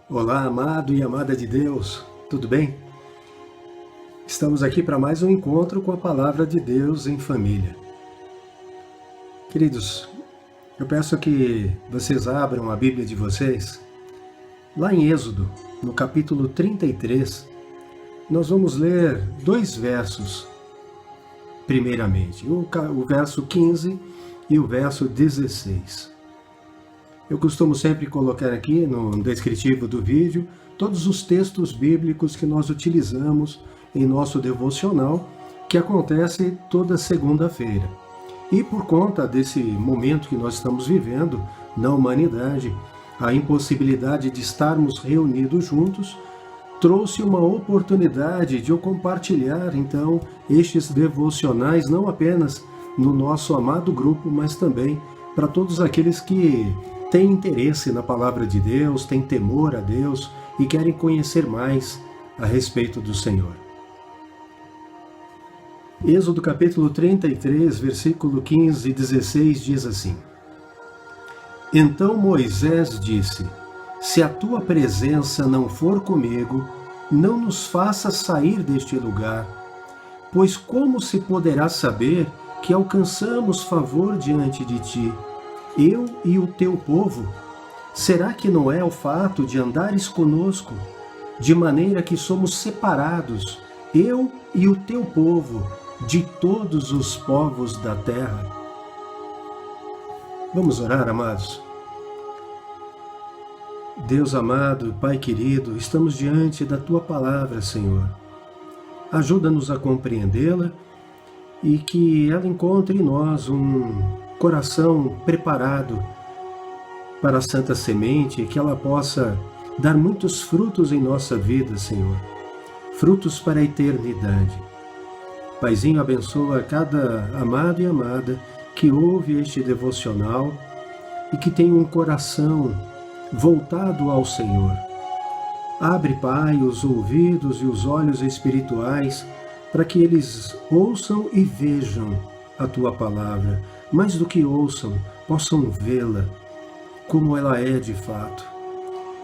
Olá, amado e amada de Deus, tudo bem? Estamos aqui para mais um encontro com a Palavra de Deus em família. Queridos, eu peço que vocês abram a Bíblia de vocês. Lá em Êxodo, no capítulo 33, nós vamos ler dois versos, primeiramente, o verso 15 e o verso 16. Eu costumo sempre colocar aqui no descritivo do vídeo todos os textos bíblicos que nós utilizamos em nosso devocional, que acontece toda segunda-feira. E por conta desse momento que nós estamos vivendo na humanidade, a impossibilidade de estarmos reunidos juntos, trouxe uma oportunidade de eu compartilhar, então, estes devocionais, não apenas no nosso amado grupo, mas também para todos aqueles que têm interesse na palavra de Deus, têm temor a Deus e querem conhecer mais a respeito do Senhor. Êxodo capítulo 33, versículo 15 e 16 diz assim: Então Moisés disse: Se a tua presença não for comigo, não nos faças sair deste lugar, pois como se poderá saber que alcançamos favor diante de ti, eu e o teu povo? Será que não é o fato de andares conosco, de maneira que somos separados, eu e o teu povo, de todos os povos da terra? Vamos orar, amados. Deus amado, Pai querido, estamos diante da Tua palavra, Senhor. Ajuda-nos a compreendê-la e que ela encontre em nós um coração preparado para a santa semente, que ela possa dar muitos frutos em nossa vida, Senhor. Frutos para a eternidade. Paizinho, abençoa cada amado e amada que ouve este devocional e que tem um coração voltado ao Senhor. Abre, Pai, os ouvidos e os olhos espirituais para que eles ouçam e vejam a Tua palavra. Mais do que ouçam, possam vê-la como ela é de fato.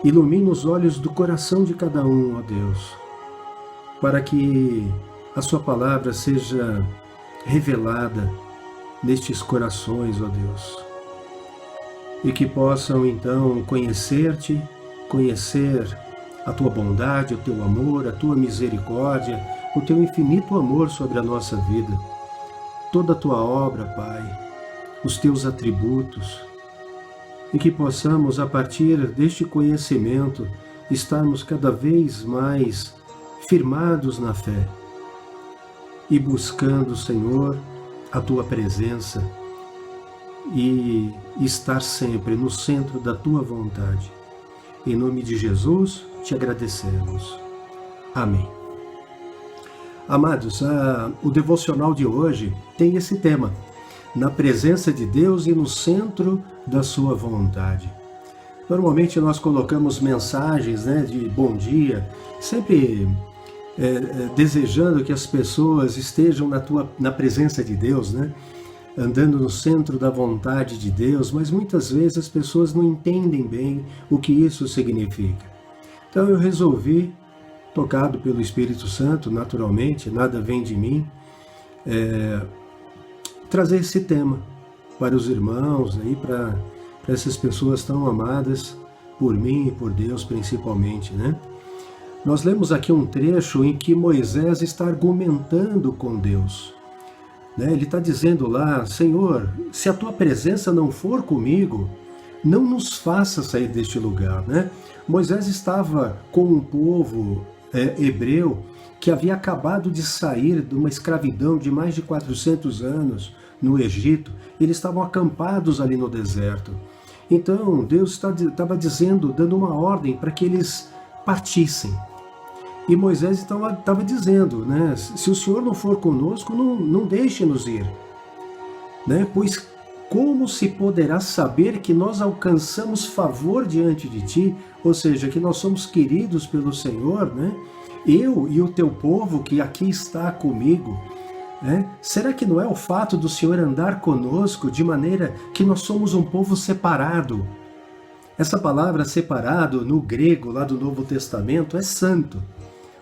Ilumina os olhos do coração de cada um, ó Deus, para que a Sua palavra seja revelada nestes corações, ó Deus, e que possam então conhecer-te, conhecer a Tua bondade, o Teu amor, a Tua misericórdia, o Teu infinito amor sobre a nossa vida, toda a Tua obra, Pai, os Teus atributos, e que possamos, a partir deste conhecimento, estarmos cada vez mais firmados na fé e buscando, Senhor, a Tua presença e estar sempre no centro da Tua vontade. Em nome de Jesus, te agradecemos. Amém. Amados, o devocional de hoje tem esse tema: na presença de Deus e no centro da sua vontade. Normalmente nós colocamos mensagens, de bom dia, sempre desejando que as pessoas estejam na presença de Deus, andando no centro da vontade de Deus, mas muitas vezes as pessoas não entendem bem o que isso significa. Então eu resolvi, tocado pelo Espírito Santo, naturalmente, nada vem de mim, trazer esse tema para os irmãos, para essas pessoas tão amadas por mim e por Deus principalmente, Nós lemos aqui um trecho em que Moisés está argumentando com Deus. Ele está dizendo lá: Senhor, se a Tua presença não for comigo, não nos faça sair deste lugar. Moisés estava com um povo hebreu que havia acabado de sair de uma escravidão de mais de 400 anos no Egito. Eles estavam acampados ali no deserto. Então Deus estava dando uma ordem para que eles partissem. E Moisés então estava dizendo, se o Senhor não for conosco, não deixe-nos ir. Pois como se poderá saber que nós alcançamos favor diante de ti, ou seja, que nós somos queridos pelo Senhor, eu e o teu povo que aqui está comigo, será que não é o fato do Senhor andar conosco de maneira que nós somos um povo separado? Essa palavra separado no grego lá do Novo Testamento é santo.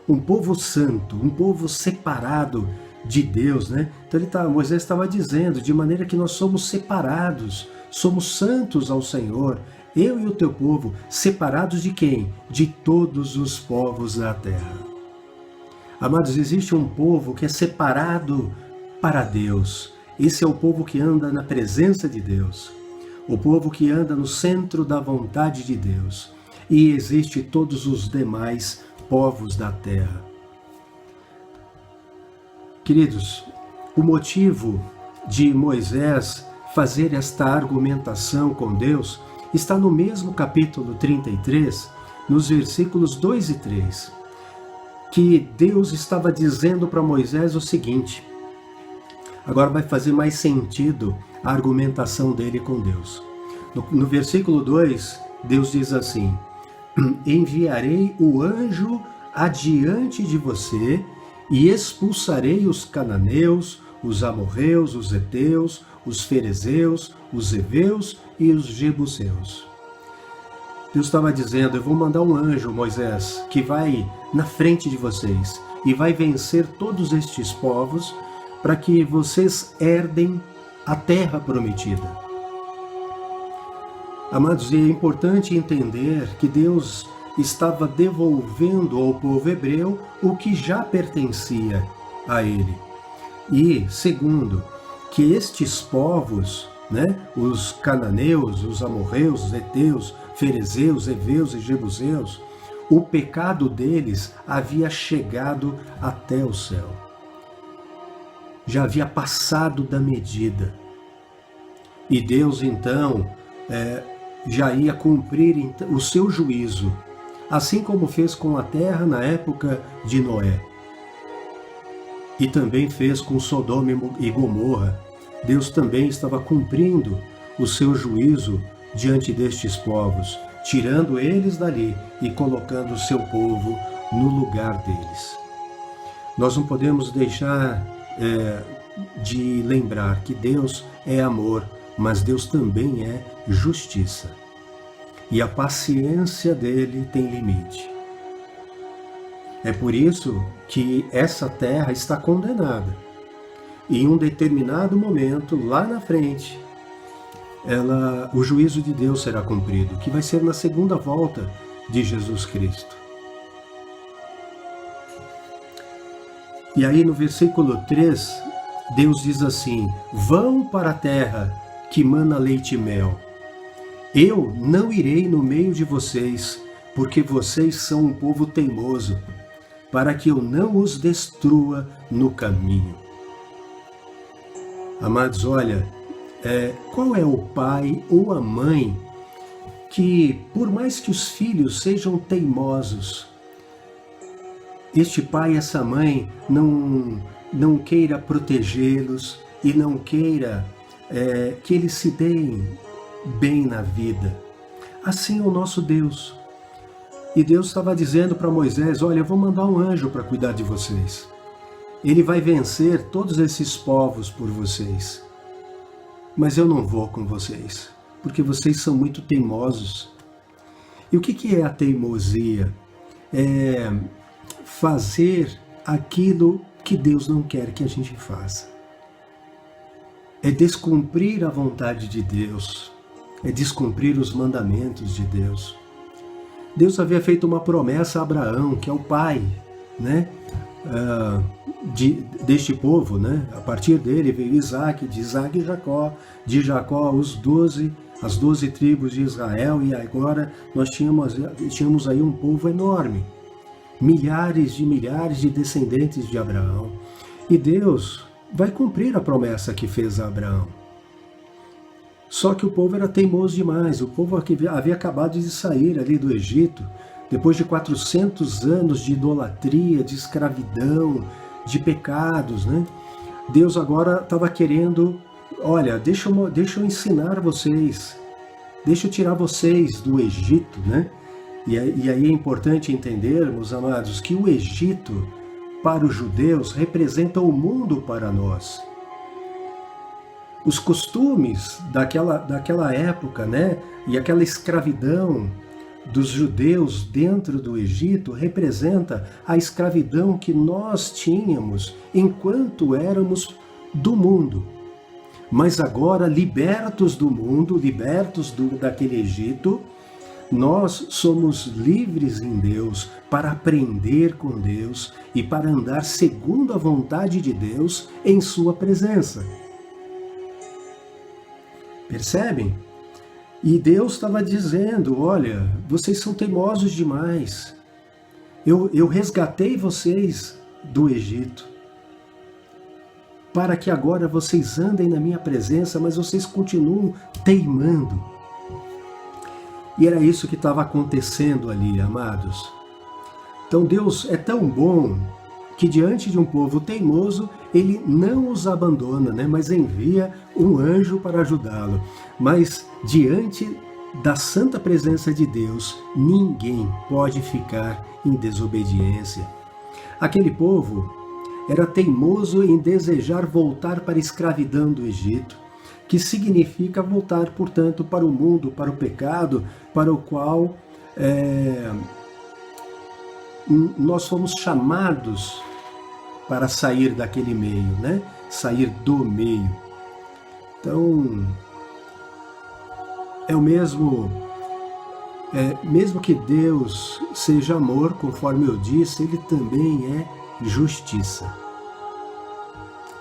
Um povo santo, um povo separado de Deus, né? Então Moisés estava dizendo, de maneira que nós somos separados, somos santos ao Senhor, eu e o teu povo, separados de quem? De todos os povos da terra. Amados, existe um povo que é separado para Deus. Esse é o povo que anda na presença de Deus, o povo que anda no centro da vontade de Deus. E existe todos os demais povos da terra. Queridos, o motivo de Moisés fazer esta argumentação com Deus está no mesmo capítulo 33, nos versículos 2 e 3, que Deus estava dizendo para Moisés o seguinte. Agora vai fazer mais sentido a argumentação dele com Deus. No versículo 2, Deus diz assim: enviarei o anjo adiante de você e expulsarei os cananeus, os amorreus, os heteus, os ferezeus, os heveus e os jebuseus. Deus estava dizendo, eu vou mandar um anjo, Moisés, que vai na frente de vocês e vai vencer todos estes povos para que vocês herdem a terra prometida. Amados, é importante entender que Deus estava devolvendo ao povo hebreu o que já pertencia a ele. E, segundo, que estes povos, os cananeus, os amorreus, os heteus, ferezeus, heveus e jebuseus, o pecado deles havia chegado até o céu. Já havia passado da medida. E Deus, então, já ia cumprir o seu juízo, assim como fez com a terra na época de Noé. E também fez com Sodoma e Gomorra. Deus também estava cumprindo o seu juízo diante destes povos, tirando eles dali e colocando o seu povo no lugar deles. Nós não podemos deixar de lembrar que Deus é amor, mas Deus também é justiça. E a paciência dele tem limite. É por isso que essa terra está condenada. E em um determinado momento, lá na frente, o juízo de Deus será cumprido, que vai ser na segunda volta de Jesus Cristo. E aí no versículo 3, Deus diz assim: vão para a terra que mana leite e mel. Eu não irei no meio de vocês, porque vocês são um povo teimoso, para que eu não os destrua no caminho. Amados, olha, qual é o pai ou a mãe que, por mais que os filhos sejam teimosos, este pai e essa mãe não queira protegê-los e não queira que eles se deem bem na vida? Assim é o nosso Deus. E Deus estava dizendo para Moisés, olha, eu vou mandar um anjo para cuidar de vocês. Ele vai vencer todos esses povos por vocês. Mas eu não vou com vocês, porque vocês são muito teimosos. E o que é a teimosia? É fazer aquilo que Deus não quer que a gente faça. É descumprir a vontade de Deus. É descumprir os mandamentos de Deus. Deus havia feito uma promessa a Abraão, que é o pai, deste povo, A partir dele veio Isaac, de Isaac Jacó, de Jacó as 12 tribos de Israel, e agora nós tínhamos aí um povo enorme, milhares de descendentes de Abraão. E Deus vai cumprir a promessa que fez a Abraão. Só que o povo era teimoso demais, o povo havia acabado de sair ali do Egito, depois de 400 anos de idolatria, de escravidão, de pecados, Deus agora estava querendo, olha, deixa eu ensinar vocês, deixa eu tirar vocês do Egito, E aí é importante entendermos, amados, que o Egito, para os judeus, representa o mundo para nós. os costumes daquela época, né? E aquela escravidão dos judeus dentro do Egito representa a escravidão que nós tínhamos enquanto éramos do mundo. Mas agora, libertos do mundo, libertos daquele Egito, nós somos livres em Deus para aprender com Deus e para andar segundo a vontade de Deus em sua presença. Percebem? E Deus estava dizendo, olha, vocês são teimosos demais. Eu resgatei vocês do Egito, para que agora vocês andem na minha presença, mas vocês continuam teimando. E era isso que estava acontecendo ali, amados. Então Deus é tão bom que diante de um povo teimoso, ele não os abandona, né? Mas envia um anjo para ajudá-lo. Mas diante da santa presença de Deus, ninguém pode ficar em desobediência. Aquele povo era teimoso em desejar voltar para a escravidão do Egito, que significa voltar, portanto, para o mundo, para o pecado, para o qual nós fomos chamados para sair daquele meio, né? Sair do meio. Então, é o mesmo que Deus seja amor, conforme eu disse, ele também é justiça.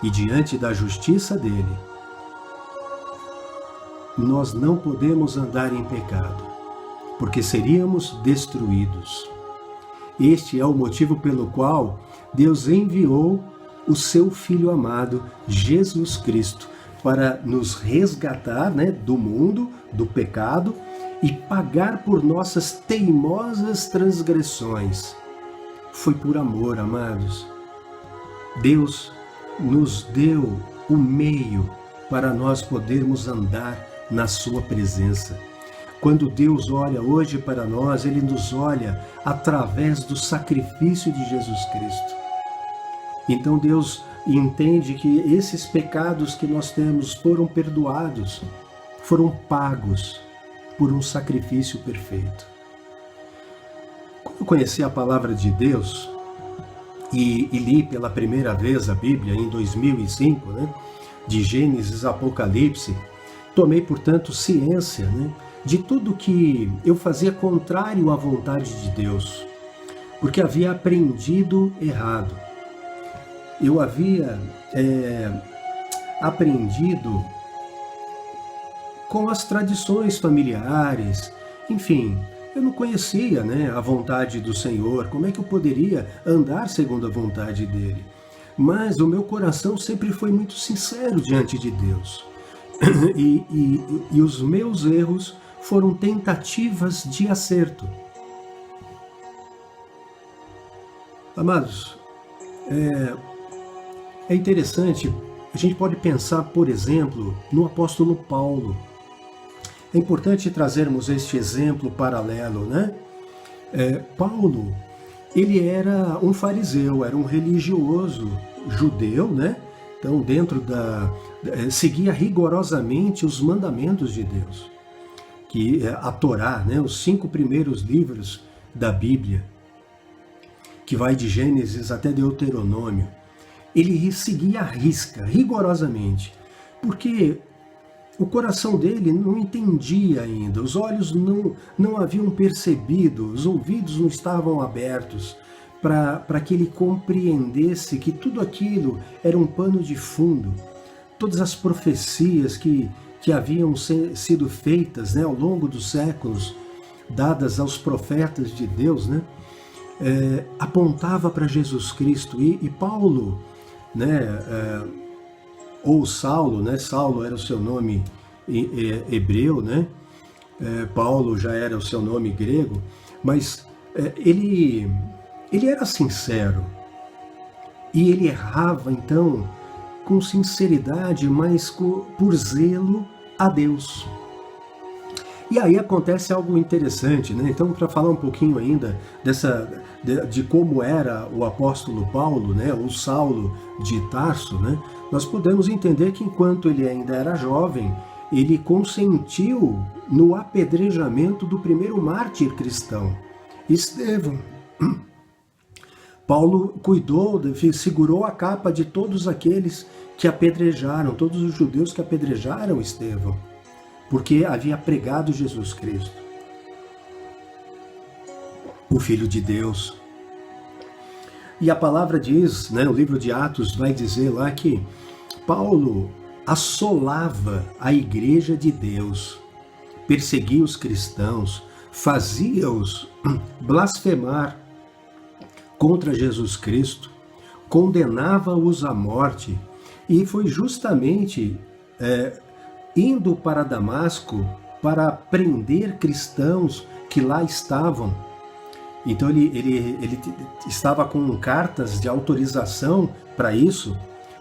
E diante da justiça dele, nós não podemos andar em pecado, porque seríamos destruídos. Este é o motivo pelo qual Deus enviou o seu Filho amado, Jesus Cristo, para nos resgatar, né, do mundo, do pecado, e pagar por nossas teimosas transgressões. Foi por amor, amados. Deus nos deu o meio para nós podermos andar na sua presença. Quando Deus olha hoje para nós, Ele nos olha através do sacrifício de Jesus Cristo. Então Deus entende que esses pecados que nós temos foram perdoados, foram pagos por um sacrifício perfeito. Quando eu conheci a palavra de Deus e li pela primeira vez a Bíblia em 2005, né, de Gênesis a Apocalipse, tomei, portanto, ciência, né, de tudo que eu fazia contrário à vontade de Deus, porque havia aprendido errado. Eu havia aprendido com as tradições familiares, enfim, eu não conhecia, né, a vontade do Senhor, como é que eu poderia andar segundo a vontade dele? Mas o meu coração sempre foi muito sincero diante de Deus. E os meus erros foram tentativas de acerto. Amados, é interessante, a gente pode pensar, por exemplo, no apóstolo Paulo. É importante trazermos este exemplo paralelo, né? Paulo, ele era um fariseu, era um religioso judeu, né? Então, seguia rigorosamente os mandamentos de Deus, que a Torá, né? Os 5 primeiros livros da Bíblia, que vai de Gênesis até Deuteronômio. Ele seguia à risca, rigorosamente, porque o coração dele não entendia ainda, os olhos não haviam percebido, os ouvidos não estavam abertos para que ele compreendesse que tudo aquilo era um pano de fundo. Todas as profecias que haviam sido feitas, né, ao longo dos séculos, dadas aos profetas de Deus, né, apontava para Jesus Cristo. E Paulo, né, ou Saulo, né? Saulo era o seu nome hebreu, né? Paulo já era o seu nome grego, mas ele era sincero e ele errava então com sinceridade, mas por zelo a Deus. E aí acontece algo interessante, né? Então, para falar um pouquinho ainda de como era o apóstolo Paulo, né? O Saulo de Tarso, né? nós podemos entender que enquanto ele ainda era jovem, ele consentiu no apedrejamento do primeiro mártir cristão, Estevão. Paulo cuidou, segurou a capa de todos aqueles que apedrejaram, todos os judeus que apedrejaram Estevão, porque havia pregado Jesus Cristo, o Filho de Deus. E a palavra diz, o livro de Atos vai dizer lá que Paulo assolava a igreja de Deus, perseguia os cristãos, fazia-os blasfemar contra Jesus Cristo, condenava-os à morte, e foi justamente indo para Damasco para prender cristãos que lá estavam. Então ele estava com cartas de autorização para isso.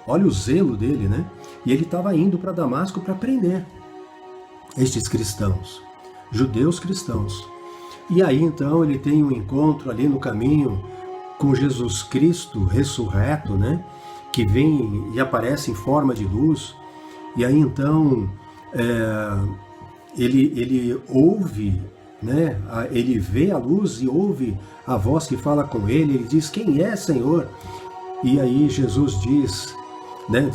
Olha o zelo dele, né? E ele estava indo para Damasco para prender estes cristãos, judeus cristãos. E aí então ele tem um encontro ali no caminho com Jesus Cristo ressurreto, né? Que vem e aparece em forma de luz. E aí então ele ouve, né? Ele vê a luz e ouve a voz que fala com ele. Ele diz: quem é, Senhor? E aí Jesus diz, né?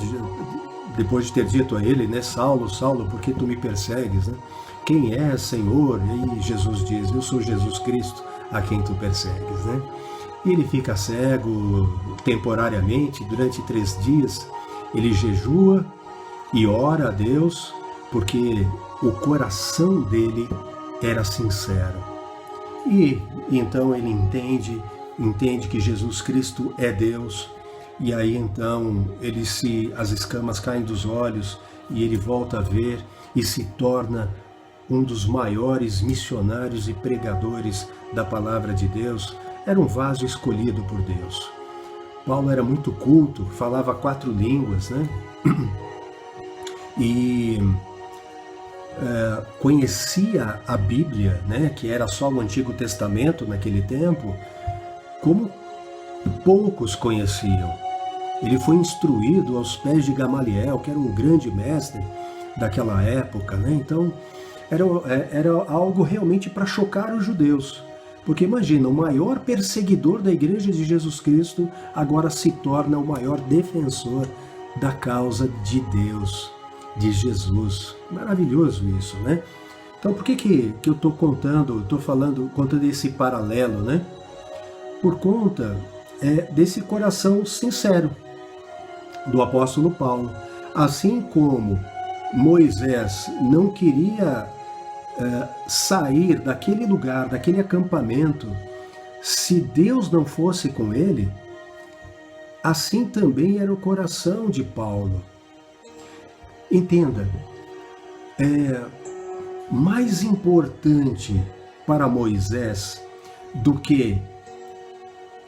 Depois de ter dito a ele, né? Saulo, Saulo, por que tu me persegues, né? Quem é, Senhor? E Jesus diz: eu sou Jesus Cristo, a quem tu persegues, né? E ele fica cego temporariamente, durante 3 dias. Ele jejua e ora a Deus, porque o coração dele era sincero. E então ele entende que Jesus Cristo é Deus. E aí então as escamas caem dos olhos e ele volta a ver e se torna um dos maiores missionários e pregadores da palavra de Deus. Era um vaso escolhido por Deus. Paulo era muito culto, falava 4 línguas, né? E conhecia a Bíblia, né? Que era só o Antigo Testamento naquele tempo, como poucos conheciam. Ele foi instruído aos pés de Gamaliel, que era um grande mestre daquela época, né? Então, era algo realmente para chocar os judeus. Porque imagina, o maior perseguidor da Igreja de Jesus Cristo agora se torna o maior defensor da causa de Deus, de Jesus. Maravilhoso isso, né? Então por que eu estou contando esse paralelo, né? Por conta desse coração sincero do apóstolo Paulo. Assim como Moisés não queria sair daquele lugar, daquele acampamento, se Deus não fosse com ele, assim também era o coração de Paulo. Entenda, mais importante para Moisés do que...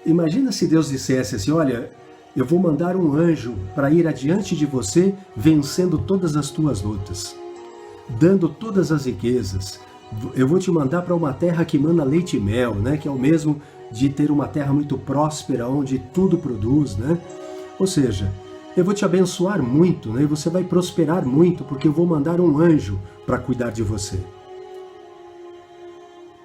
Imagina se Deus dissesse assim: olha, eu vou mandar um anjo para ir adiante de você, vencendo todas as tuas lutas, dando todas as riquezas. Eu vou te mandar para uma terra que mana leite e mel, né? Que é o mesmo de ter uma terra muito próspera, onde tudo produz, né? Ou seja, eu vou te abençoar muito, né? E você vai prosperar muito, porque eu vou mandar um anjo para cuidar de você.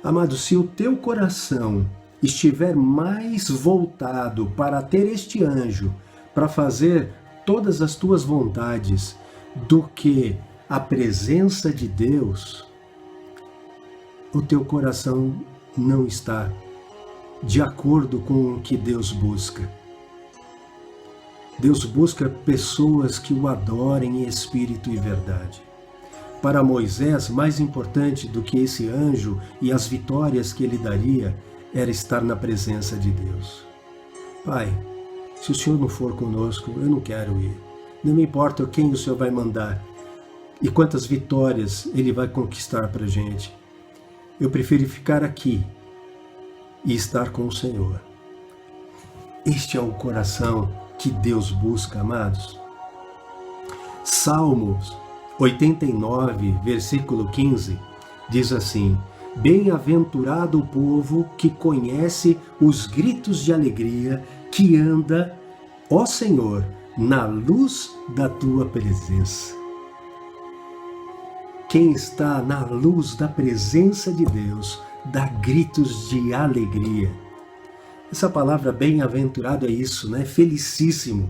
Amado, se o teu coração estiver mais voltado para ter este anjo, para fazer todas as tuas vontades, do que a presença de Deus, o teu coração não está de acordo com o que Deus busca. Deus busca pessoas que o adorem em espírito e verdade. Para Moisés, mais importante do que esse anjo e as vitórias que ele daria, era estar na presença de Deus. Pai, se o Senhor não for conosco, eu não quero ir. Não me importa quem o Senhor vai mandar e quantas vitórias Ele vai conquistar para a gente. Eu prefiro ficar aqui e estar com o Senhor. Este é o coração que Deus busca, amados. Salmos 89, versículo 15, diz assim: bem-aventurado o povo que conhece os gritos de alegria, que anda, ó Senhor, na luz da tua presença. Quem está na luz da presença de Deus dá gritos de alegria. Essa palavra bem-aventurado é isso, né? Felicíssimo.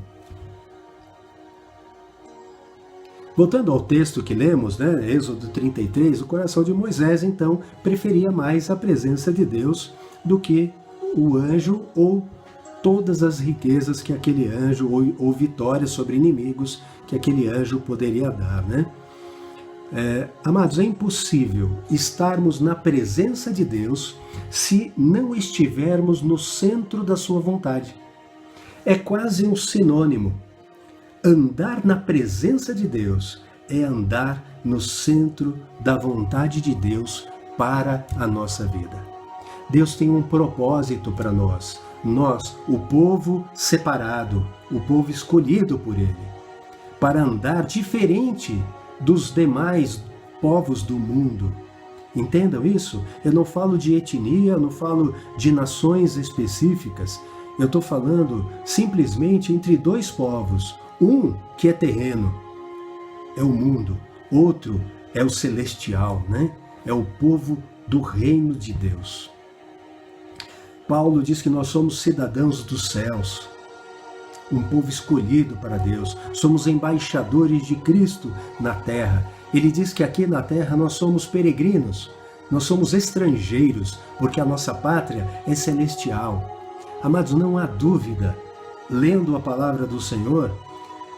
Voltando ao texto que lemos, né? Êxodo 33, o coração de Moisés, então, preferia mais a presença de Deus do que o anjo ou todas as riquezas que aquele anjo, ou vitórias sobre inimigos que aquele anjo poderia dar, né? Amados, é impossível estarmos na presença de Deus se não estivermos no centro da sua vontade. É quase um sinônimo. Andar na presença de Deus é andar no centro da vontade de Deus para a nossa vida. Deus tem um propósito para nós. Nós, o povo separado, o povo escolhido por Ele, para andar diferente dos demais povos do mundo. Entendam isso? Eu não falo de etnia, eu não falo de nações específicas. Eu estou falando simplesmente entre dois povos. Um que é terreno, é o mundo. Outro é o celestial, né? É o povo do reino de Deus. Paulo diz que nós somos cidadãos dos céus, um povo escolhido para Deus. Somos embaixadores de Cristo na terra. Ele diz que aqui na terra nós somos peregrinos, nós somos estrangeiros, porque a nossa pátria é celestial. Amados, não há dúvida, lendo a palavra do Senhor,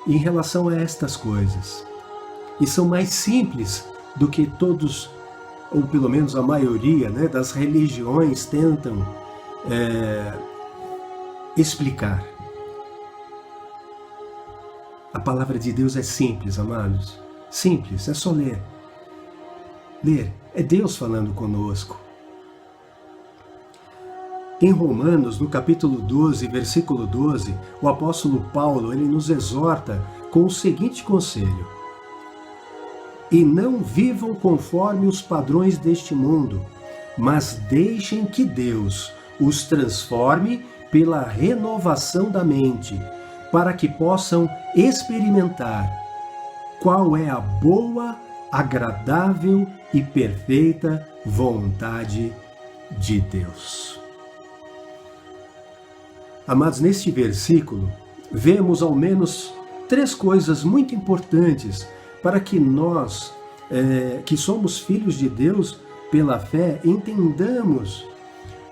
em relação a estas coisas. E são mais simples do que todos, ou pelo menos a maioria, né, das religiões tentam explicar. A palavra de Deus é simples, amados. Simples, é só ler. Ler, é Deus falando conosco. Em Romanos, no capítulo 12, versículo 12, o apóstolo Paulo, ele nos exorta com o seguinte conselho: e não vivam conforme os padrões deste mundo, mas deixem que Deus os transforme pela renovação da mente, para que possam experimentar qual é a boa, agradável e perfeita vontade de Deus. Amados, neste versículo, vemos ao menos 3 coisas muito importantes para que nós, que somos filhos de Deus pela fé, entendamos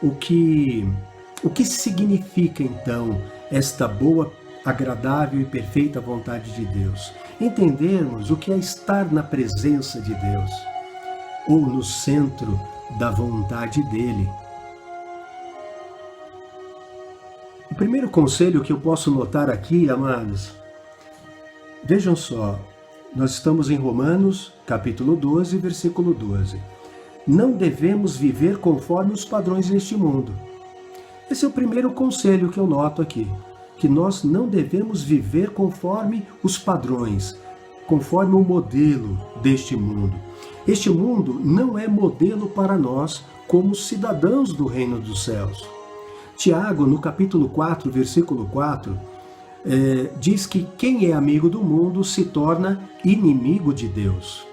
o que significa, então, esta boa, agradável e perfeita vontade de Deus. Entendermos o que é estar na presença de Deus, ou no centro da vontade dEle. O primeiro conselho que eu posso notar aqui, amados, vejam só, nós estamos em Romanos, capítulo 12, versículo 12. Não devemos viver conforme os padrões deste mundo. Esse é o primeiro conselho que eu noto aqui, que nós não devemos viver conforme os padrões, conforme o modelo deste mundo. Este mundo não é modelo para nós como cidadãos do reino dos céus. Tiago, no capítulo 4, versículo 4, diz que quem é amigo do mundo se torna inimigo de Deus.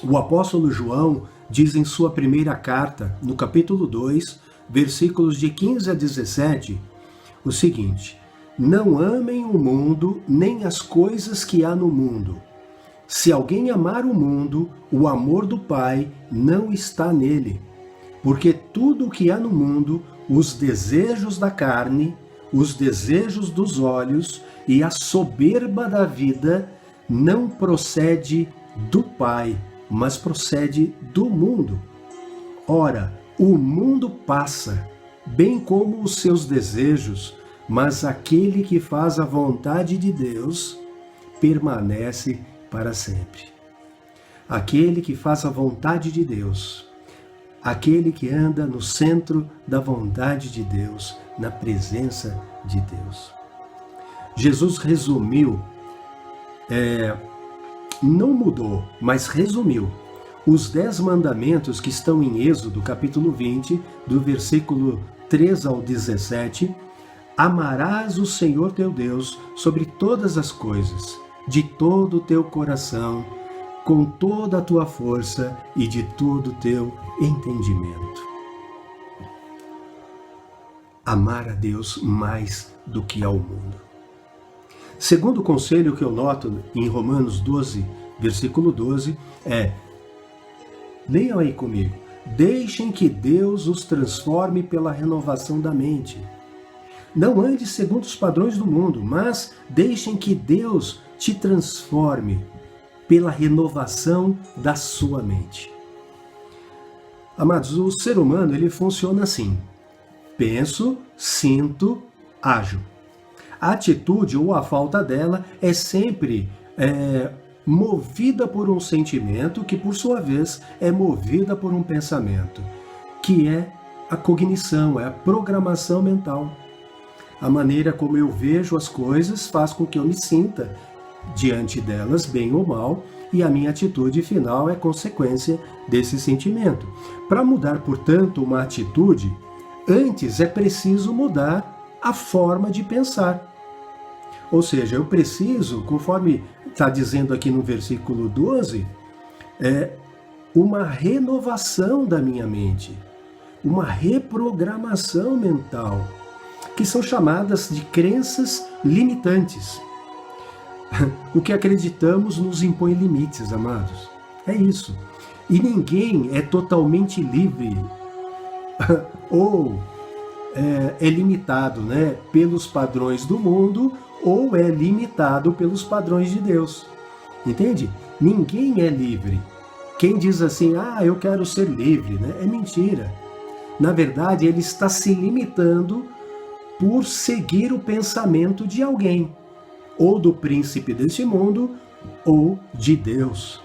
O apóstolo João diz em sua primeira carta, no capítulo 2, versículos de 15 a 17, o seguinte: não amem o mundo, nem as coisas que há no mundo. Se alguém amar o mundo, o amor do Pai não está nele. Porque tudo o que há no mundo, os desejos da carne, os desejos dos olhos e a soberba da vida, não procede do Pai, mas procede do mundo. Ora, o mundo passa, bem como os seus desejos, mas aquele que faz a vontade de Deus permanece para sempre. Aquele que faz a vontade de Deus, aquele que anda no centro da vontade de Deus, na presença de Deus. Jesus resumiu, não mudou, mas resumiu os 10 mandamentos que estão em Êxodo, capítulo 20, do versículo 3 ao 17, Amarás o Senhor teu Deus sobre todas as coisas, de todo o teu coração, com toda a tua força e de todo o teu entendimento. Amar a Deus mais do que ao mundo. Segundo conselho que eu noto em Romanos 12, versículo 12, leiam aí comigo, deixem que Deus os transforme pela renovação da mente. Não ande segundo os padrões do mundo, mas deixem que Deus te transforme pela renovação da sua mente. Amados, o ser humano ele funciona assim: penso, sinto, ajo. A atitude ou a falta dela é sempre movida por um sentimento que, por sua vez, é movida por um pensamento, que é a cognição, é a programação mental. A maneira como eu vejo as coisas faz com que eu me sinta diante delas, bem ou mal, e a minha atitude final é consequência desse sentimento. Para mudar, portanto, uma atitude, antes é preciso mudar a forma de pensar. Ou seja, eu preciso, conforme está dizendo aqui no versículo 12, uma renovação da minha mente, uma reprogramação mental, que são chamadas de crenças limitantes. O que acreditamos nos impõe limites, amados. É isso. E ninguém é totalmente livre ou é limitado, né, pelos padrões do mundo ou é limitado pelos padrões de Deus. Entende? Ninguém é livre. Quem diz assim, eu quero ser livre, né, é mentira. Na verdade, ele está se limitando por seguir o pensamento de alguém, ou do príncipe deste mundo, ou de Deus.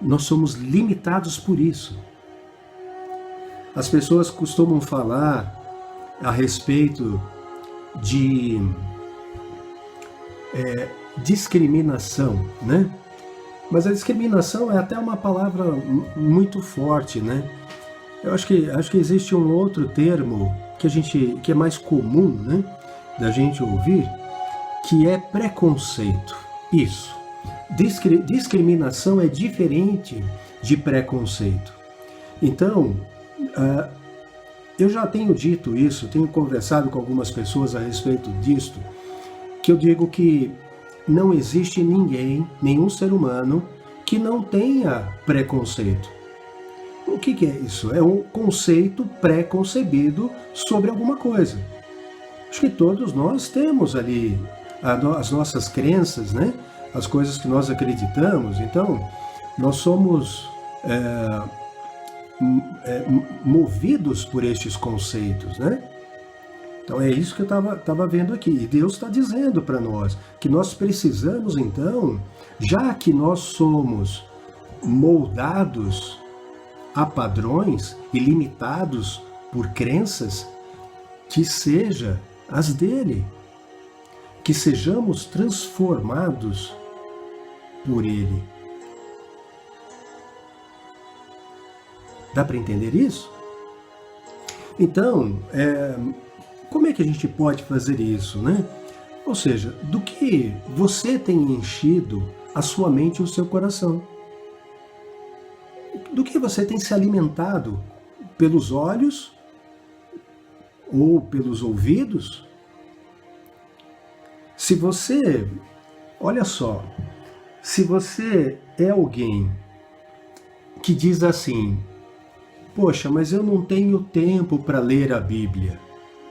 Nós somos limitados por isso. As pessoas costumam falar a respeito de discriminação, né? Mas a discriminação é até uma palavra muito forte, né? Eu acho que existe um outro termo que é mais comum, né, da gente ouvir, que é preconceito. Isso. Discriminação é diferente de preconceito. Então, eu já tenho dito isso, tenho conversado com algumas pessoas a respeito disto, que eu digo que não existe ninguém, nenhum ser humano, que não tenha preconceito. O que é isso? É um conceito pré-concebido sobre alguma coisa. Acho que todos nós temos ali as nossas crenças, né? As coisas que nós acreditamos. Então, nós somos movidos por estes conceitos, né? Então é isso que eu estava vendo aqui. E Deus está dizendo para nós que nós precisamos, então, já que nós somos moldados a padrões e limitados por crenças, que seja as dele, que sejamos transformados por ele. Dá para entender isso? Então, como é que a gente pode fazer isso, né? Ou seja, do que você tem enchido a sua mente e o seu coração? Do que você tem se alimentado pelos olhos ou pelos ouvidos? Se você, olha só, se você é alguém que diz assim, poxa, mas eu não tenho tempo para ler a Bíblia,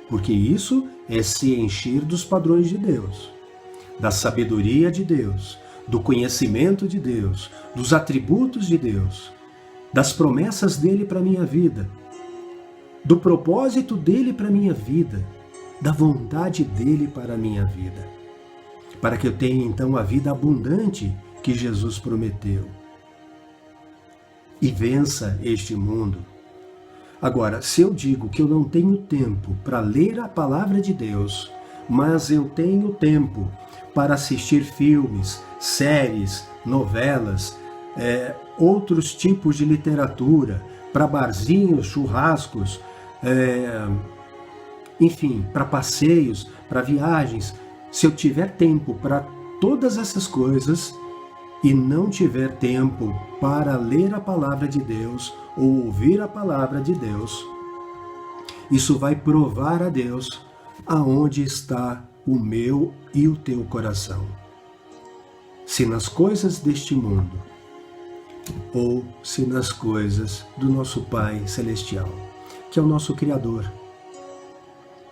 porque isso é se encher dos padrões de Deus, da sabedoria de Deus, do conhecimento de Deus, dos atributos de Deus, das promessas dele para a minha vida, do propósito dele para a minha vida, da vontade dele para a minha vida, para que eu tenha então a vida abundante que Jesus prometeu e vença este mundo. Agora, se eu digo que eu não tenho tempo para ler a palavra de Deus, mas eu tenho tempo para assistir filmes, séries, novelas, outros tipos de literatura, para barzinhos, churrascos, enfim, para passeios, para viagens, se eu tiver tempo para todas essas coisas e não tiver tempo para ler a palavra de Deus ou ouvir a palavra de Deus, isso vai provar a Deus aonde está o meu e o teu coração. Se nas coisas deste mundo ou se nas coisas do nosso Pai Celestial, que é o nosso Criador.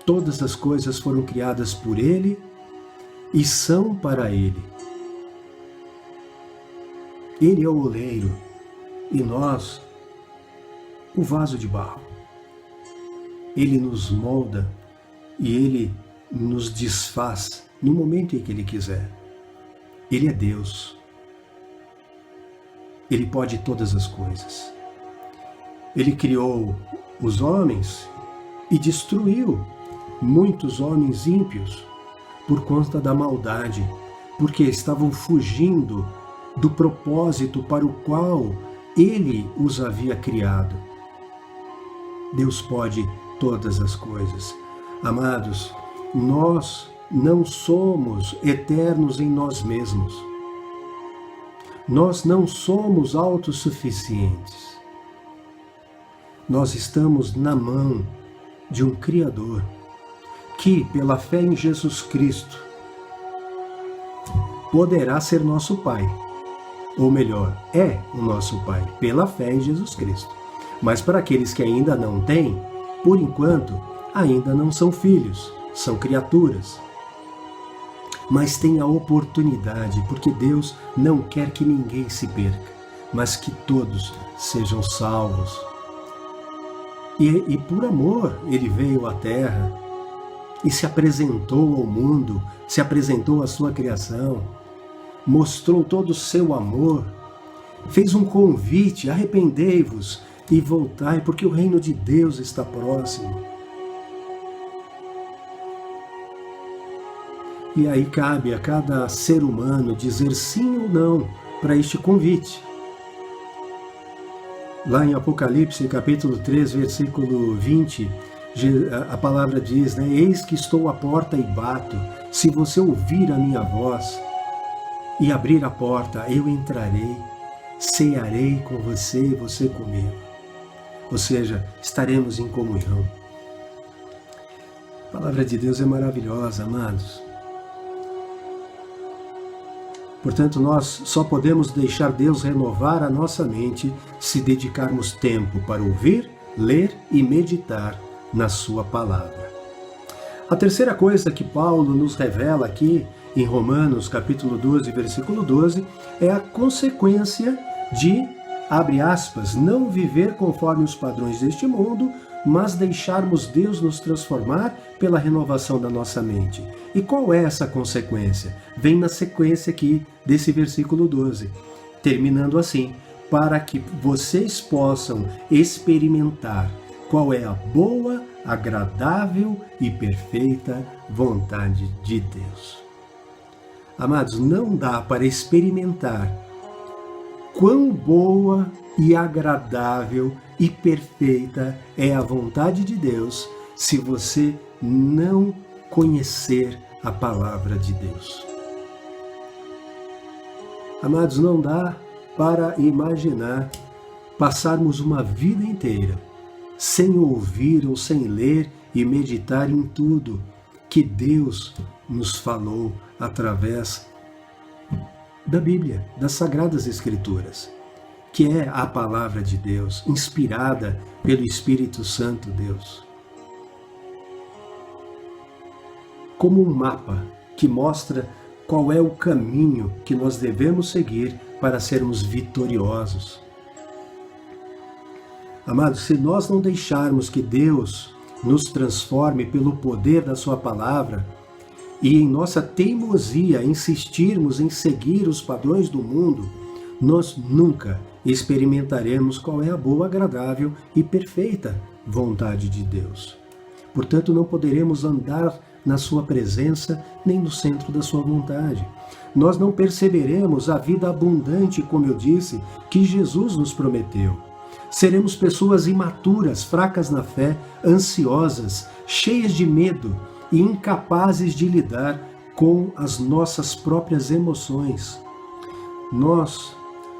Todas as coisas foram criadas por Ele e são para Ele. Ele é o oleiro e nós, o vaso de barro. Ele nos molda e Ele nos desfaz no momento em que Ele quiser. Ele é Deus. Ele pode todas as coisas. Ele criou os homens e destruiu muitos homens ímpios por conta da maldade, porque estavam fugindo do propósito para o qual Ele os havia criado. Deus pode todas as coisas. Amados, nós não somos eternos em nós mesmos. Nós não somos autossuficientes. Nós estamos na mão de um Criador que, pela fé em Jesus Cristo, poderá ser nosso Pai. Ou melhor, é o nosso Pai, pela fé em Jesus Cristo. Mas para aqueles que ainda não têm, por enquanto, ainda não são filhos, são criaturas. Mas tem a oportunidade, porque Deus não quer que ninguém se perca, mas que todos sejam salvos. E por amor Ele veio à Terra e se apresentou ao mundo, se apresentou à sua criação, mostrou todo o seu amor, fez um convite: arrependei-vos e voltai, porque o reino de Deus está próximo. E aí cabe a cada ser humano dizer sim ou não para este convite. Lá em Apocalipse, capítulo 3, versículo 20, a palavra diz, né? Eis que estou à porta e bato. Se você ouvir a minha voz e abrir a porta, eu entrarei, cearei com você e você comigo. Ou seja, estaremos em comunhão. A palavra de Deus é maravilhosa, amados. Portanto, nós só podemos deixar Deus renovar a nossa mente se dedicarmos tempo para ouvir, ler e meditar na sua palavra. A terceira coisa que Paulo nos revela aqui em Romanos capítulo 12, versículo 12, é a consequência de, abre aspas, não viver conforme os padrões deste mundo, mas deixarmos Deus nos transformar pela renovação da nossa mente. E qual é essa consequência? Vem na sequência aqui desse versículo 12, terminando assim: para que vocês possam experimentar qual é a boa, agradável e perfeita vontade de Deus. Amados, não dá para experimentar quão boa e agradável e perfeita é a vontade de Deus se você não conhecer a palavra de Deus. Amados, não dá para imaginar passarmos uma vida inteira sem ouvir ou sem ler e meditar em tudo que Deus nos falou através da Bíblia, das Sagradas Escrituras, que é a palavra de Deus, inspirada pelo Espírito Santo Deus. Como um mapa que mostra qual é o caminho que nós devemos seguir para sermos vitoriosos. Amados, se nós não deixarmos que Deus nos transforme pelo poder da sua palavra, e em nossa teimosia insistirmos em seguir os padrões do mundo, nós nunca experimentaremos qual é a boa, agradável e perfeita vontade de Deus. Portanto, não poderemos andar na sua presença nem no centro da sua vontade. Nós não perceberemos a vida abundante, como eu disse, que Jesus nos prometeu. Seremos pessoas imaturas, fracas na fé, ansiosas, cheias de medo e incapazes de lidar com as nossas próprias emoções. Nós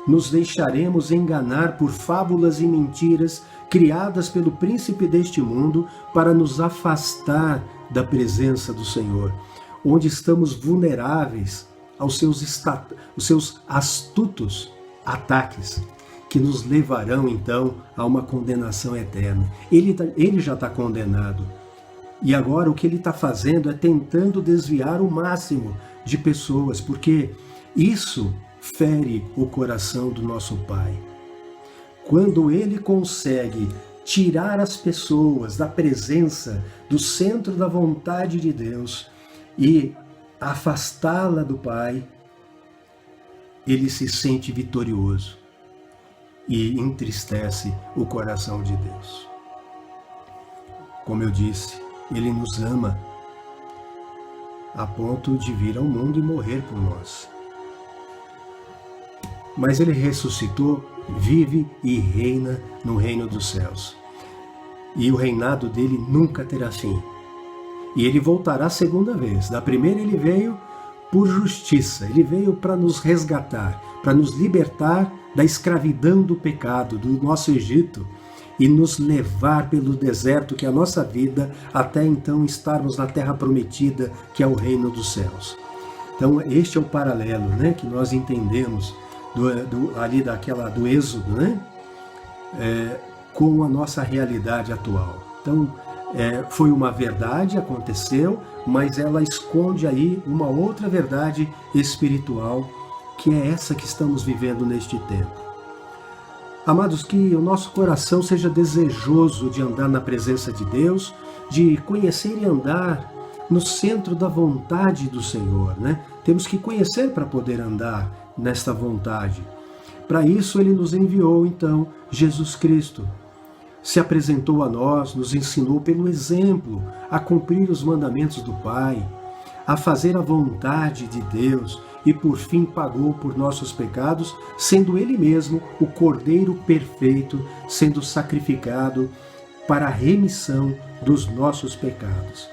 nos deixaremos enganar por fábulas e mentiras criadas pelo príncipe deste mundo para nos afastar da presença do Senhor, onde estamos vulneráveis aos seus astutos ataques, que nos levarão então a uma condenação eterna. Ele já está condenado. E agora o que ele está fazendo é tentando desviar o máximo de pessoas, porque isso fere o coração do nosso Pai. Quando ele consegue tirar as pessoas da presença, do centro da vontade de Deus e afastá-la do Pai, ele se sente vitorioso e entristece o coração de Deus. Como eu disse, ele nos ama a ponto de vir ao mundo e morrer por nós. Mas ele ressuscitou, vive e reina no reino dos céus. E o reinado dele nunca terá fim. E ele voltará a segunda vez. Da primeira ele veio por justiça, ele veio para nos resgatar, para nos libertar da escravidão do pecado, do nosso Egito, e nos levar pelo deserto, que é a nossa vida, até então estarmos na terra prometida, que é o reino dos céus. Então este é o paralelo, né, que nós entendemos do Êxodo, né, com a nossa realidade atual. Então foi uma verdade, aconteceu, mas ela esconde aí uma outra verdade espiritual, que é essa que estamos vivendo neste tempo. Amados, que o nosso coração seja desejoso de andar na presença de Deus, de conhecer e andar no centro da vontade do Senhor, né? Temos que conhecer para poder andar nesta vontade. Para isso ele nos enviou, então, Jesus Cristo. Se apresentou a nós, nos ensinou pelo exemplo a cumprir os mandamentos do Pai, a fazer a vontade de Deus e por fim pagou por nossos pecados, sendo Ele mesmo o Cordeiro perfeito, sendo sacrificado para a remissão dos nossos pecados.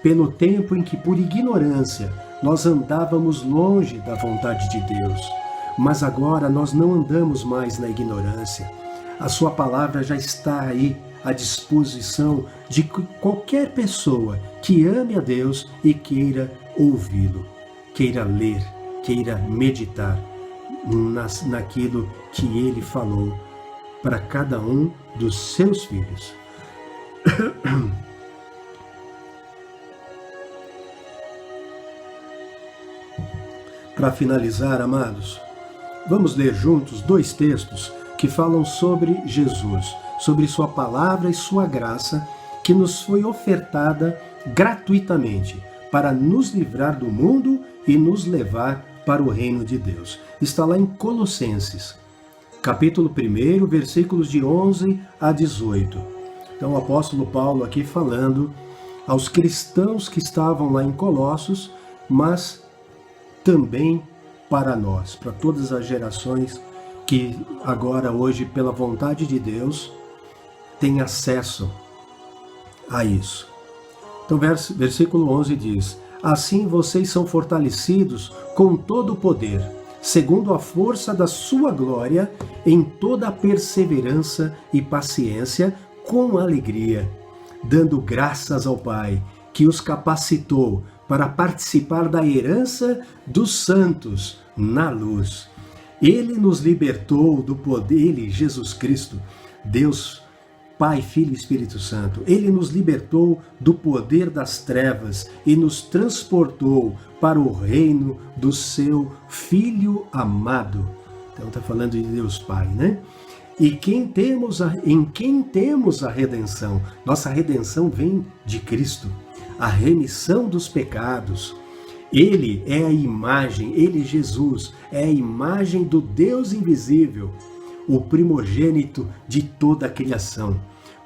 Pelo tempo em que, por ignorância, nós andávamos longe da vontade de Deus, mas agora nós não andamos mais na ignorância. A sua palavra já está aí à disposição de qualquer pessoa que ame a Deus e queira ouvi-lo, queira ler, queira meditar naquilo que ele falou para cada um dos seus filhos. Para finalizar, amados, vamos ler juntos 2 textos que falam sobre Jesus, sobre sua palavra e sua graça, que nos foi ofertada gratuitamente para nos livrar do mundo e nos levar para o reino de Deus. Está lá em Colossenses, capítulo 1, versículos de 11 a 18. Então o apóstolo Paulo aqui falando aos cristãos que estavam lá em Colossos, mas também para nós, para todas as gerações que agora, hoje, pela vontade de Deus, têm acesso a isso. Então, versículo 11 diz: assim vocês são fortalecidos com todo o poder, segundo a força da sua glória, em toda a perseverança e paciência, com alegria, dando graças ao Pai, que os capacitou para participar da herança dos santos na luz. Ele nos libertou do poder, ele, Jesus Cristo, Deus, Pai, Filho e Espírito Santo, ele nos libertou do poder das trevas e nos transportou para o reino do seu Filho amado. Então está falando de Deus Pai, né? E em quem temos a redenção. Nossa redenção vem de Cristo, a remissão dos pecados. Ele é a imagem, ele, Jesus, é a imagem do Deus invisível, o primogênito de toda a criação.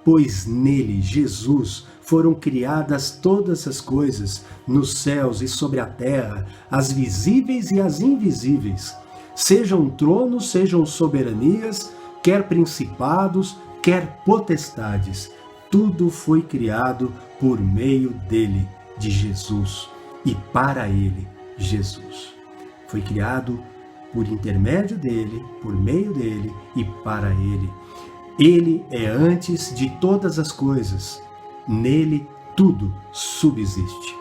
Pois nele, Jesus, foram criadas todas as coisas, nos céus e sobre a terra, as visíveis e as invisíveis. Sejam tronos, sejam soberanias, quer principados, quer potestades. Tudo foi criado por meio dele, de Jesus, e para ele, Jesus. Foi criado por intermédio dele, por meio dele e para ele. Ele é antes de todas as coisas. Nele tudo subsiste.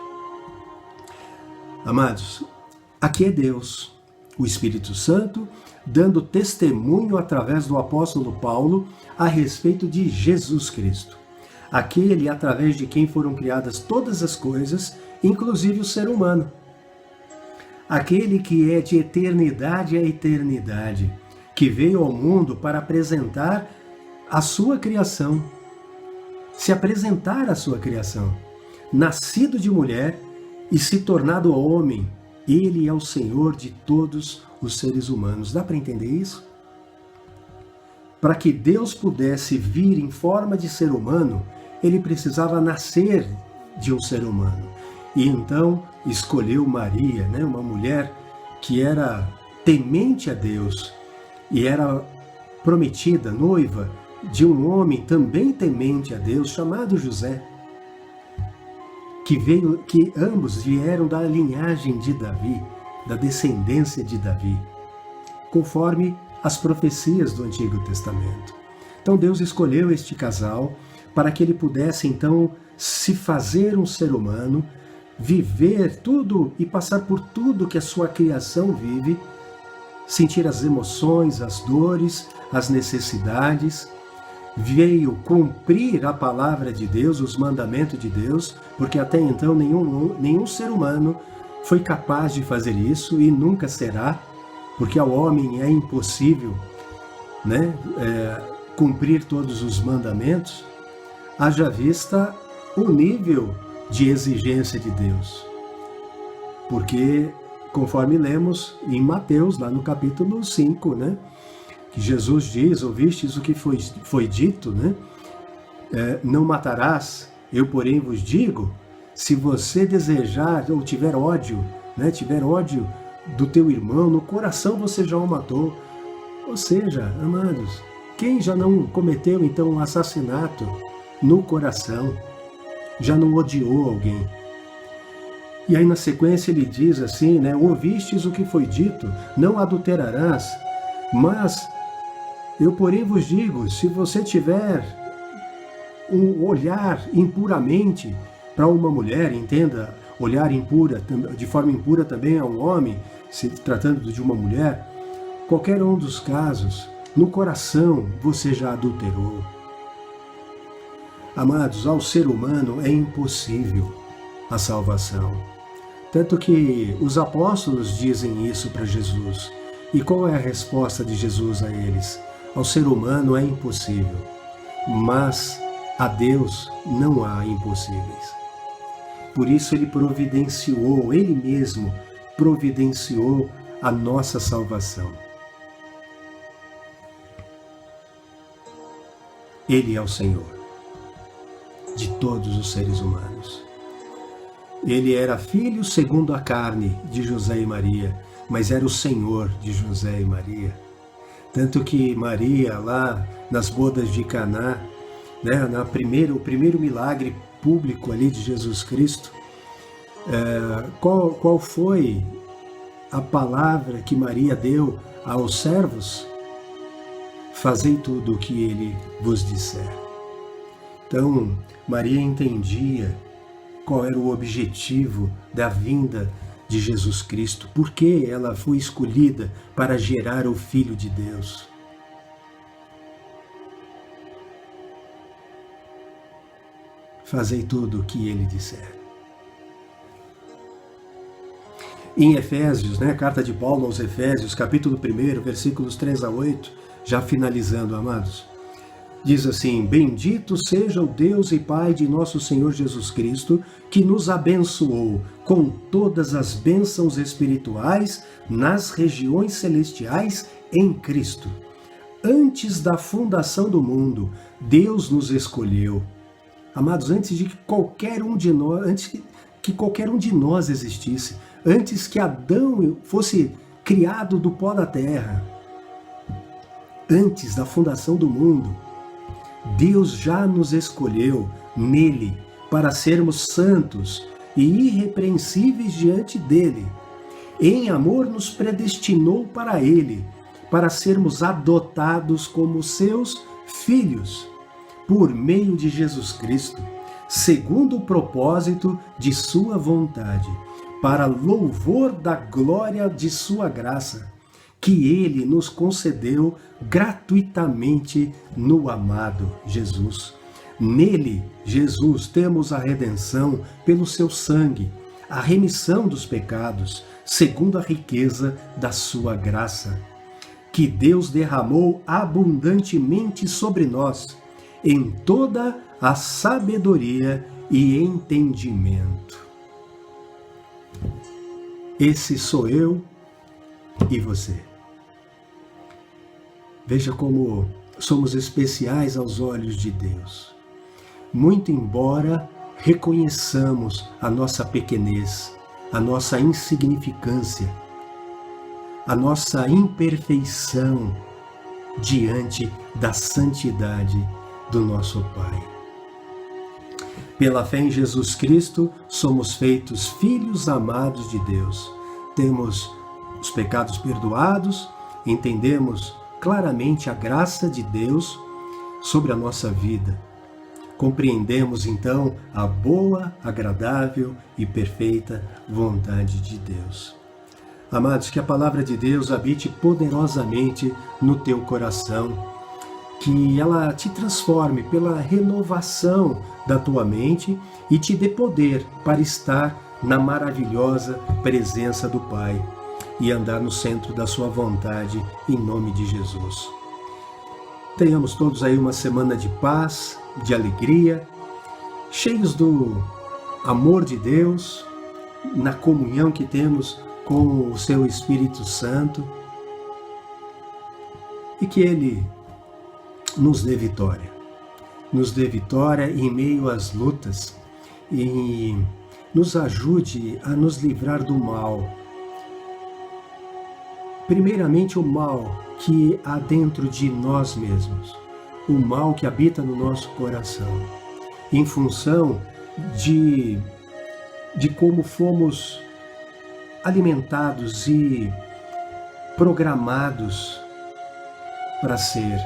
Amados, aqui é Deus, o Espírito Santo, dando testemunho através do apóstolo Paulo a respeito de Jesus Cristo. Aquele através de quem foram criadas todas as coisas, inclusive o ser humano. Aquele que é de eternidade a eternidade, que veio ao mundo para apresentar a sua criação, se apresentar à sua criação, nascido de mulher e se tornado homem. Ele é o Senhor de todos os seres humanos. Dá para entender isso? Para que Deus pudesse vir em forma de ser humano, ele precisava nascer de um ser humano. E então escolheu Maria, uma mulher que era temente a Deus e era prometida, noiva de um homem também temente a Deus, chamado José, que ambos vieram da linhagem de Davi, da descendência de Davi, conforme as profecias do Antigo Testamento. Então Deus escolheu este casal para que ele pudesse então se fazer um ser humano, viver tudo e passar por tudo que a sua criação vive, sentir as emoções, as dores, as necessidades. Veio cumprir a palavra de Deus, os mandamentos de Deus, porque até então nenhum ser humano foi capaz de fazer isso e nunca será, porque ao homem é impossível cumprir todos os mandamentos, haja vista o nível de exigência de Deus. Porque, conforme lemos em Mateus, lá no capítulo 5, que Jesus diz, ouvistes o que foi dito, não matarás, eu porém vos digo, se você desejar ou tiver ódio, tiver ódio do teu irmão, no coração você já o matou. Ou seja, amados, quem já não cometeu então um assassinato no coração, já não odiou alguém? E aí na sequência ele diz assim, ouvistes o que foi dito, não adulterarás, mas eu porém vos digo, se você tiver um olhar impuramente para uma mulher, entenda, olhar impura, de forma impura também a um homem, se tratando de uma mulher, qualquer um dos casos, no coração você já adulterou. Amados, ao ser humano é impossível a salvação. Tanto que os apóstolos dizem isso para Jesus. E qual é a resposta de Jesus a eles? Ao ser humano é impossível, mas a Deus não há impossíveis. Por isso ele providenciou, ele mesmo providenciou a nossa salvação. Ele é o Senhor de todos os seres humanos. Ele era filho segundo a carne de José e Maria, mas era o Senhor de José e Maria. Tanto que Maria, lá nas bodas de Caná, o primeiro milagre público ali de Jesus Cristo, qual foi a palavra que Maria deu aos servos? Fazei tudo o que ele vos disser. Então, Maria entendia qual era o objetivo da vinda de Jesus Cristo, porque ela foi escolhida para gerar o Filho de Deus. Fazei tudo o que ele disser. Em Efésios, carta de Paulo aos Efésios, capítulo 1, versículos 3 a 8, já finalizando, amados, diz assim: bendito seja o Deus e Pai de nosso Senhor Jesus Cristo, que nos abençoou com todas as bênçãos espirituais nas regiões celestiais em Cristo. Antes da fundação do mundo, Deus nos escolheu. Amados, antes que qualquer um de nós existisse, antes que Adão fosse criado do pó da terra, antes da fundação do mundo. Deus já nos escolheu nele para sermos santos e irrepreensíveis diante dele. Em amor nos predestinou para ele, para sermos adotados como seus filhos, por meio de Jesus Cristo, segundo o propósito de sua vontade, para louvor da glória de sua graça, que ele nos concedeu gratuitamente no amado Jesus. Nele, Jesus, temos a redenção pelo seu sangue, a remissão dos pecados, segundo a riqueza da sua graça, que Deus derramou abundantemente sobre nós, em toda a sabedoria e entendimento. Esse sou eu e você. Veja como somos especiais aos olhos de Deus. Muito embora reconheçamos a nossa pequenez, a nossa insignificância, a nossa imperfeição diante da santidade do nosso Pai. Pela fé em Jesus Cristo, somos feitos filhos amados de Deus. Temos os pecados perdoados, entendemos claramente a graça de Deus sobre a nossa vida. Compreendemos então a boa, agradável e perfeita vontade de Deus. Amados, que a palavra de Deus habite poderosamente no teu coração, que ela te transforme pela renovação da tua mente e te dê poder para estar na maravilhosa presença do Pai e andar no centro da sua vontade, em nome de Jesus. Tenhamos todos aí uma semana de paz, de alegria, cheios do amor de Deus, na comunhão que temos com o seu Espírito Santo, e que Ele nos dê vitória em meio às lutas e nos ajude a nos livrar do mal. Primeiramente, o mal que há dentro de nós mesmos, o mal que habita no nosso coração, em função de como fomos alimentados e programados para ser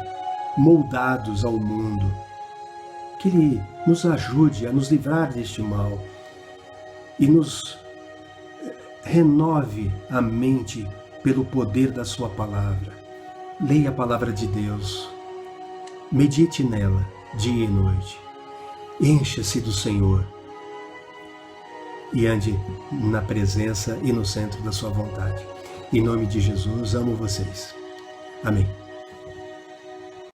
moldados ao mundo. Que Ele nos ajude a nos livrar deste mal e nos renove a mente pelo poder da sua palavra. Leia a palavra de Deus, medite nela dia e noite, encha-se do Senhor e ande na presença e no centro da sua vontade. Em nome de Jesus, amo vocês. Amém.